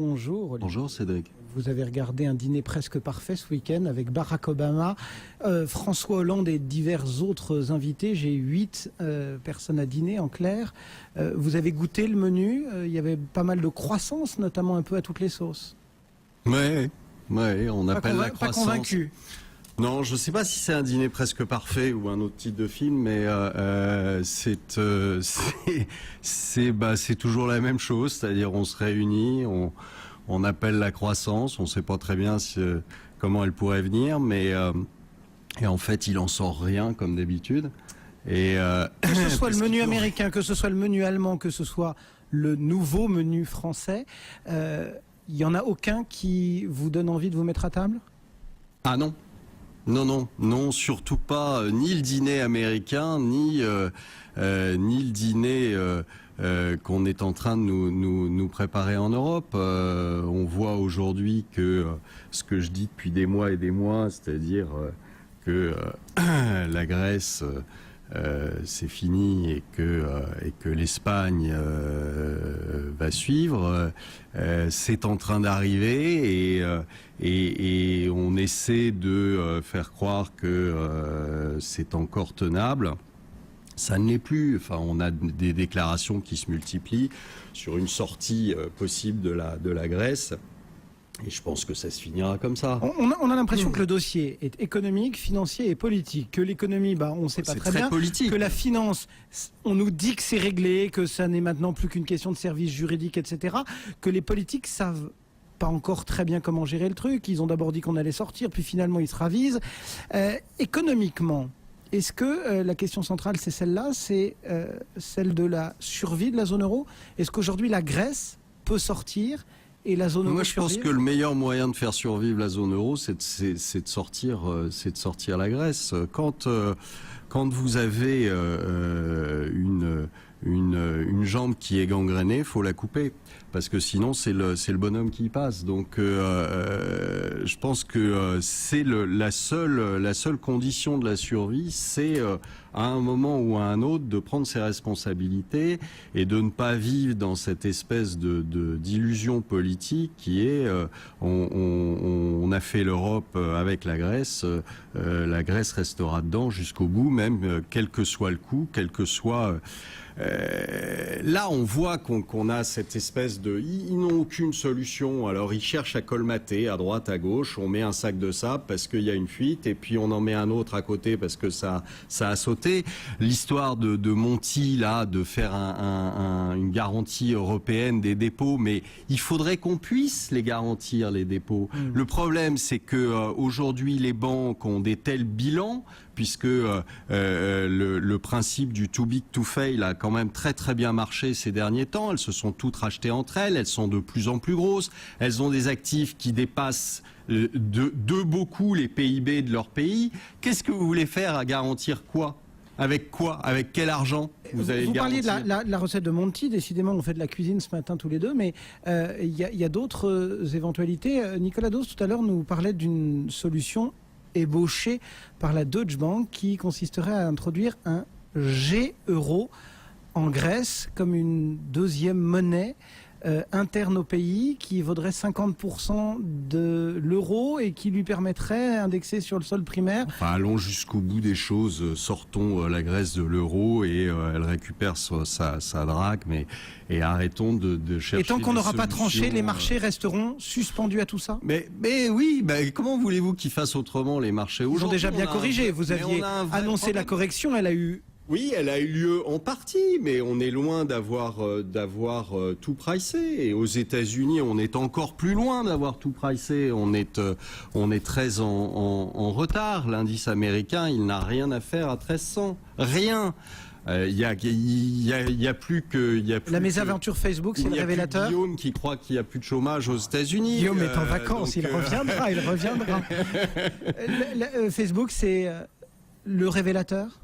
Bonjour Olivier. Bonjour Cédric. Vous avez regardé Un dîner presque parfait ce week-end avec Barack Obama, François Hollande et divers autres invités. J'ai 8 personnes à dîner en clair. Vous avez goûté le menu. Il y avait pas mal de croissance, notamment un peu à toutes les sauces. Ouais, on appelle la croissance. Pas convaincu. Non, je ne sais pas si c'est Un dîner presque parfait ou un autre titre de film, mais c'est toujours la même chose, c'est-à-dire on se réunit, on appelle la croissance, on ne sait pas très bien comment elle pourrait venir, mais et en fait il en sort rien comme d'habitude. Et que ce soit le menu américain, que ce soit le menu allemand, que ce soit le nouveau menu français, il n'y en a aucun qui vous donne envie de vous mettre à table? Ah non. Non, surtout pas ni le dîner américain, ni le dîner qu'on est en train de nous préparer en Europe. On voit aujourd'hui que ce que je dis depuis des mois et des mois, c'est-à-dire que la Grèce c'est fini et que l'Espagne va suivre, c'est en train d'arriver et on essaie de faire croire que c'est encore tenable. Ça ne l'est plus. Enfin, on a des déclarations qui se multiplient sur une sortie possible de la Grèce. Et je pense que ça se finira comme ça. On a l'impression que le dossier est économique, financier et politique. Que l'économie, on ne sait pas très bien. Politique. Que la finance, on nous dit que c'est réglé, que ça n'est maintenant plus qu'une question de service juridique, etc. Que les politiques savent pas encore très bien comment gérer le truc. Ils ont d'abord dit qu'on allait sortir, puis finalement ils se ravisent. Économiquement, est-ce que la question centrale, c'est celle-là, c'est celle de la survie de la zone euro? Est-ce qu'aujourd'hui la Grèce peut sortir et la zone euro? Moi, je pense que le meilleur moyen de faire survivre la zone euro, c'est de sortir la Grèce. Quand vous avez une jambe qui est gangrénée, faut la couper, parce que sinon c'est le bonhomme qui y passe. Donc je pense que c'est la seule condition de la survie, c'est à un moment ou à un autre de prendre ses responsabilités et de ne pas vivre dans cette espèce d'illusion politique qui est on a fait l'Europe avec la Grèce restera dedans jusqu'au bout, même quel que soit le coût, quel que soit là, on voit qu'on a cette espèce de... Ils n'ont aucune solution. Alors, ils cherchent à colmater à droite, à gauche. On met un sac de sable parce qu'il y a une fuite et puis on en met un autre à côté parce que ça a sauté. L'histoire de Monti, là, de faire une garantie européenne des dépôts, mais il faudrait qu'on puisse les garantir, les dépôts. Le problème, c'est que aujourd'hui, les banques ont des tels bilans, puisque le principe du too big to fail a quand même très très bien marché ces derniers temps. Elles se sont toutes rachetées entre elles, elles sont de plus en plus grosses, elles ont des actifs qui dépassent de beaucoup les PIB de leur pays. Qu'est-ce que vous voulez faire à garantir quoi? Avec quoi? Avec quel argent vous allez le garantir? Vous parliez de la recette de Monti, décidément on fait de la cuisine ce matin tous les deux, mais il y a d'autres éventualités. Nicolas Dos tout à l'heure nous parlait d'une solution ébauché par la Deutsche Bank qui consisterait à introduire un G-euro en Grèce comme une deuxième monnaie interne au pays qui vaudrait 50% de l'euro et qui lui permettrait indexé sur le sol primaire. Enfin, allons jusqu'au bout des choses, sortons la Grèce de l'euro et elle récupère sa drachme et arrêtons de chercher. Et tant qu'on n'aura pas tranché, les marchés resteront suspendus à tout ça? Mais oui, comment voulez-vous qu'ils fassent autrement les marchés? Ils ont déjà bien corrigé, vous aviez annoncé la correction, elle a eu... Oui, elle a eu lieu en partie, mais on est loin d'avoir tout pricé. Et aux États-Unis, on est encore plus loin d'avoir tout pricé. On est très en retard. L'indice américain, il n'a rien à faire à 1300. Rien. Il y a plus que la mésaventure Facebook, c'est le révélateur. Guillaume qui croit qu'il n'y a plus de chômage aux États-Unis. Guillaume est en vacances, il reviendra. Facebook, c'est le révélateur.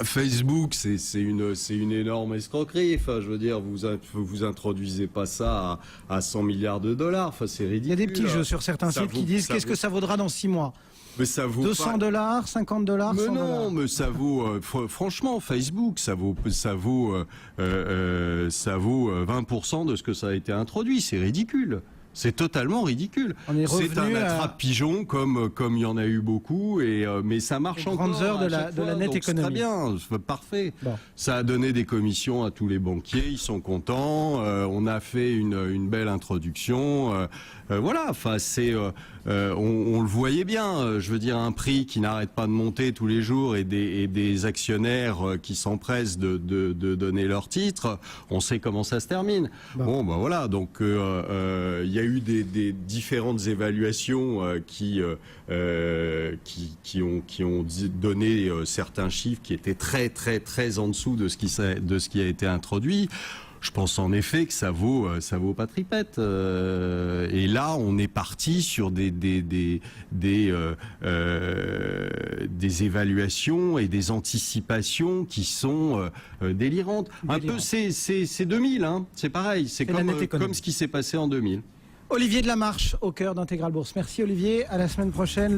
Facebook, c'est une énorme escroquerie. Enfin, je veux dire, vous introduisez pas ça à 100 milliards de dollars. Enfin, c'est ridicule. Il y a des petits jeux sur certains sites qui disent qu'est-ce que ça vaudra dans 6 mois. Mais ça vaut $200, $50, mais $100. non, mais ça vaut franchement Facebook, ça vaut 20% de ce que ça a été introduit. C'est ridicule. C'est totalement ridicule. C'est un attrape-pigeon comme il y en a eu beaucoup, mais ça marche encore. Grandes heures de la net économie. Très bien, parfait. Bon. Ça a donné des commissions à tous les banquiers, ils sont contents. On a fait une belle introduction. Voilà, enfin on le voyait bien. Je veux dire, un prix qui n'arrête pas de monter tous les jours et des actionnaires qui s'empressent de donner leurs titres. On sait comment ça se termine. Bon, ben voilà. Donc il y a eu des différentes évaluations qui ont donné certains chiffres qui étaient très très très en dessous de ce qui a été introduit. Je pense en effet que ça vaut pas tripette. Et là, on est parti sur des évaluations et des anticipations qui sont délirantes. Un peu, c'est 2000, hein. C'est pareil. C'est comme ce qui s'est passé en 2000. Olivier Delamarche, au cœur d'Intégral Bourse. Merci Olivier, à la semaine prochaine.